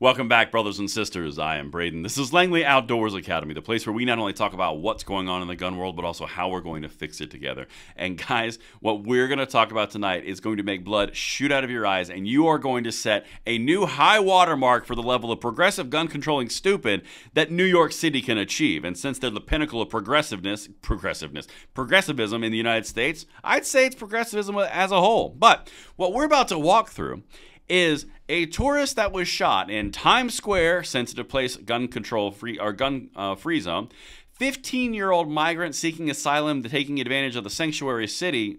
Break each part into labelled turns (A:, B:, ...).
A: Welcome back, brothers and sisters. I am Braden. This is Langley Outdoors Academy, the place where we not only talk about what's going on in the gun world, but also how we're going to fix it together. And guys, what we're going to talk about tonight is going to make blood shoot out of your eyes, and you are going to set a new high water mark for the level of progressive gun controlling stupid that New York City can achieve. And since they're the pinnacle of progressivism in the United States, I'd say it's progressivism as a whole. But what we're about to walk through is a tourist that was shot in Times Square, sensitive place, gun free zone. 15-year-old migrant seeking asylum, taking advantage of the sanctuary city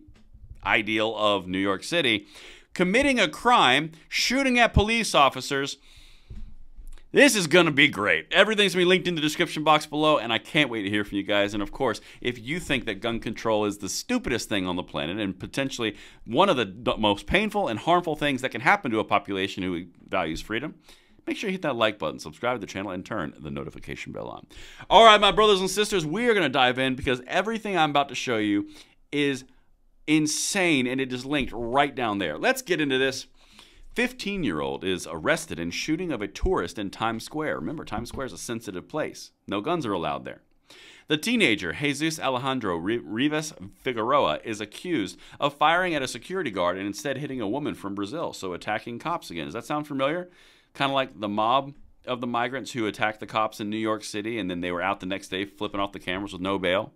A: ideal of New York City, committing a crime, shooting at police officers. This is going to be great. Everything's going to be linked in the description box below, and I can't wait to hear from you guys. And of course, if you think that gun control is the stupidest thing on the planet and potentially one of the most painful and harmful things that can happen to a population who values freedom, make sure you hit that like button, subscribe to the channel, and turn the notification bell on. All right, my brothers and sisters, we are going to dive in because everything I'm about to show you is insane, and it is linked right down there. Let's get into this. 15-year-old is arrested in shooting of a tourist in Times Square. Remember, Times Square is a sensitive place. No guns are allowed there. The teenager, Jesus Alejandro Rivas Figueroa, is accused of firing at a security guard and instead hitting a woman from Brazil, so attacking cops again. Does that sound familiar? Kind of like the mob of the migrants who attacked the cops in New York City, and then they were out the next day flipping off the cameras with no bail.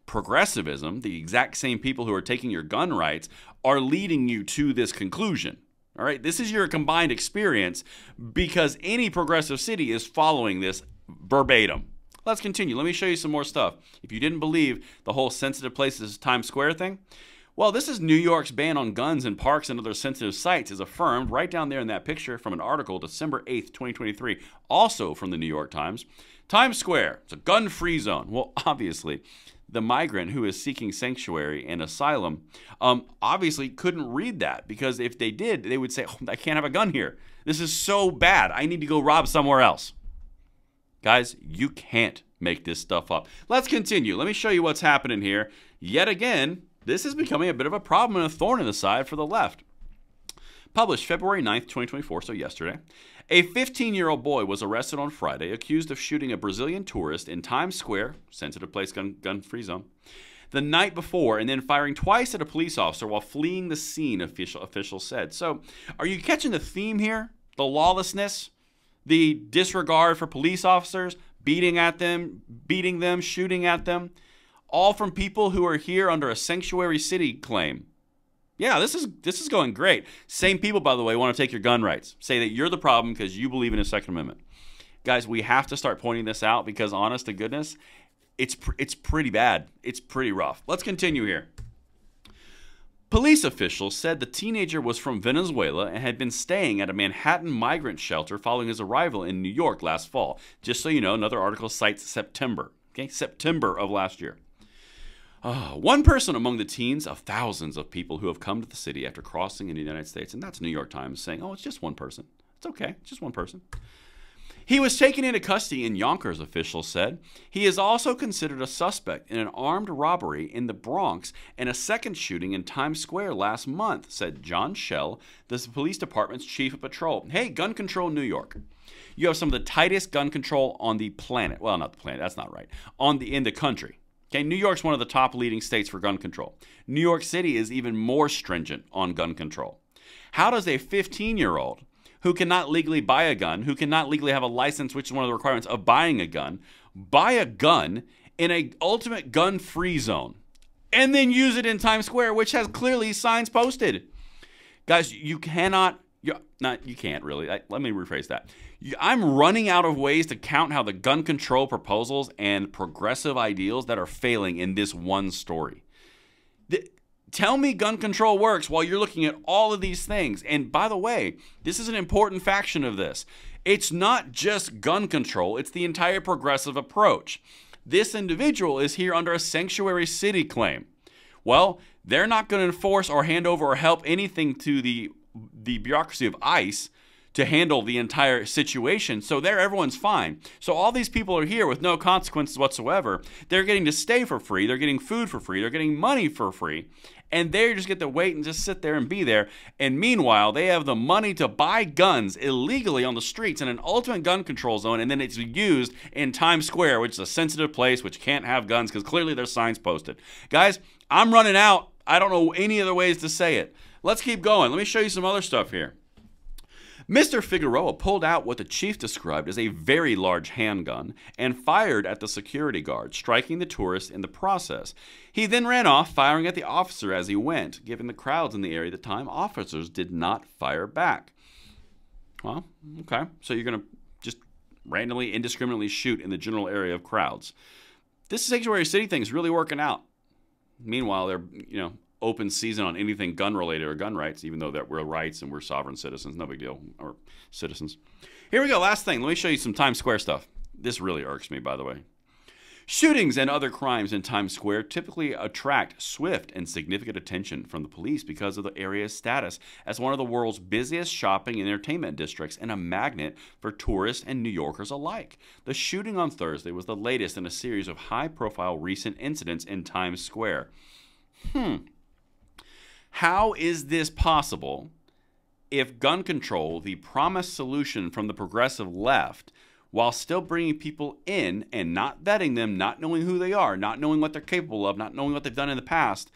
A: Progressivism, the exact same people who are taking your gun rights, are leading you to this conclusion. All right, this is your combined experience because any progressive city is following this verbatim. Let's continue. Let me show you some more stuff. If you didn't believe the whole sensitive places Times Square thing, well, this is New York's ban on guns in parks and other sensitive sites is affirmed right down there in that picture from an article December 8th, 2023, also from the New York Times. Times Square, it's a gun-free zone. Well, obviously, the migrant who is seeking sanctuary and asylum obviously couldn't read that because if they did, they would say, oh, I can't have a gun here. This is so bad. I need to go rob somewhere else. Guys, you can't make this stuff up. Let's continue. Let me show you what's happening here. Yet again, this is becoming a bit of a problem and a thorn in the side for the left. Published February 9th, 2024, so yesterday. A 15-year-old boy was arrested on Friday, accused of shooting a Brazilian tourist in Times Square, sensitive place, gun-free zone, the night before, and then firing twice at a police officer while fleeing the scene, officials said. So, are you catching the theme here? The lawlessness, the disregard for police officers, beating them, shooting at them, all from people who are here under a sanctuary city claim. Yeah, this is going great. Same people, by the way, want to take your gun rights. Say that you're the problem because you believe in a Second Amendment. Guys, we have to start pointing this out because, honest to goodness, it's pretty bad. It's pretty rough. Let's continue here. Police officials said the teenager was from Venezuela and had been staying at a Manhattan migrant shelter following his arrival in New York last fall. Just so you know, another article cites September. Okay, September of last year. One person among the teens of thousands of people who have come to the city after crossing in the United States, and that's New York Times saying, oh, it's just one person. It's okay, it's just one person. He was taken into custody in Yonkers, officials said. He is also considered a suspect in an armed robbery in the Bronx and a second shooting in Times Square last month, said John Schell, the police department's chief of patrol. Hey, gun control New York. You have some of the tightest gun control on the planet. Well, not the planet, that's not right. In the country. Okay, New York's one of the top leading states for gun control. New York City is even more stringent on gun control. How does a 15-year-old who cannot legally buy a gun, who cannot legally have a license, which is one of the requirements of buying a gun, buy a gun in an ultimate gun-free zone and then use it in Times Square, which has clearly signs posted? Guys, you can't really. Let me rephrase that. I'm running out of ways to count how the gun control proposals and progressive ideals that are failing in this one story. Tell me gun control works while you're looking at all of these things. And by the way, this is an important faction of this. It's not just gun control. It's the entire progressive approach. This individual is here under a sanctuary city claim. Well, they're not going to enforce or hand over or help anything to the bureaucracy of ICE to handle the entire situation. So there, everyone's fine. So all these people are here with no consequences whatsoever. They're getting to stay for free. They're getting food for free. They're getting money for free. And they just get to wait and just sit there and be there. And meanwhile, they have the money to buy guns illegally on the streets in an ultimate gun control zone. And then it's used in Times Square, which is a sensitive place, which can't have guns because clearly there's signs posted. Guys, I'm running out. I don't know any other ways to say it. Let's keep going. Let me show you some other stuff here. Mr. Figueroa pulled out what the chief described as a very large handgun and fired at the security guard, striking the tourist in the process. He then ran off, firing at the officer as he went. Given the crowds in the area at the time, officers did not fire back. Well, okay. So you're going to just randomly, indiscriminately shoot in the general area of crowds. This sanctuary city thing is really working out. Meanwhile, they're, open season on anything gun-related or gun rights, even though that we're rights and we're sovereign citizens. No big deal. Or citizens. Here we go. Last thing. Let me show you some Times Square stuff. This really irks me, by the way. Shootings and other crimes in Times Square typically attract swift and significant attention from the police because of the area's status as one of the world's busiest shopping and entertainment districts and a magnet for tourists and New Yorkers alike. The shooting on Thursday was the latest in a series of high-profile recent incidents in Times Square. How is this possible if gun control, the promised solution from the progressive left, while still bringing people in and not vetting them, not knowing who they are, not knowing what they're capable of, not knowing what they've done in the past,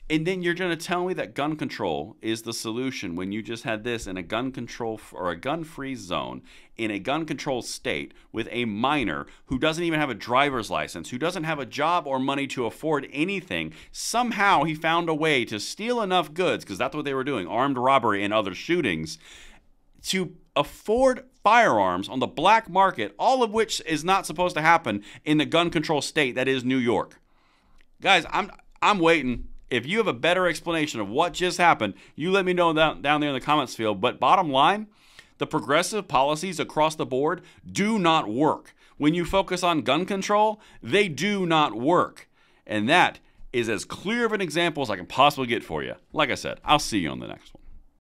A: and then you're going to tell me that gun control is the solution when you just had this in a gun control or a gun-free zone in a gun control state with a minor who doesn't even have a driver's license, who doesn't have a job or money to afford anything. Somehow he found a way to steal enough goods, because that's what they were doing, armed robbery and other shootings, to afford firearms on the black market, all of which is not supposed to happen in the gun control state that is New York. Guys, I'm waiting. If you have a better explanation of what just happened, you let me know down there in the comments field. But bottom line, the progressive policies across the board do not work. When you focus on gun control, they do not work. And that is as clear of an example as I can possibly get for you. Like I said, I'll see you on the next one.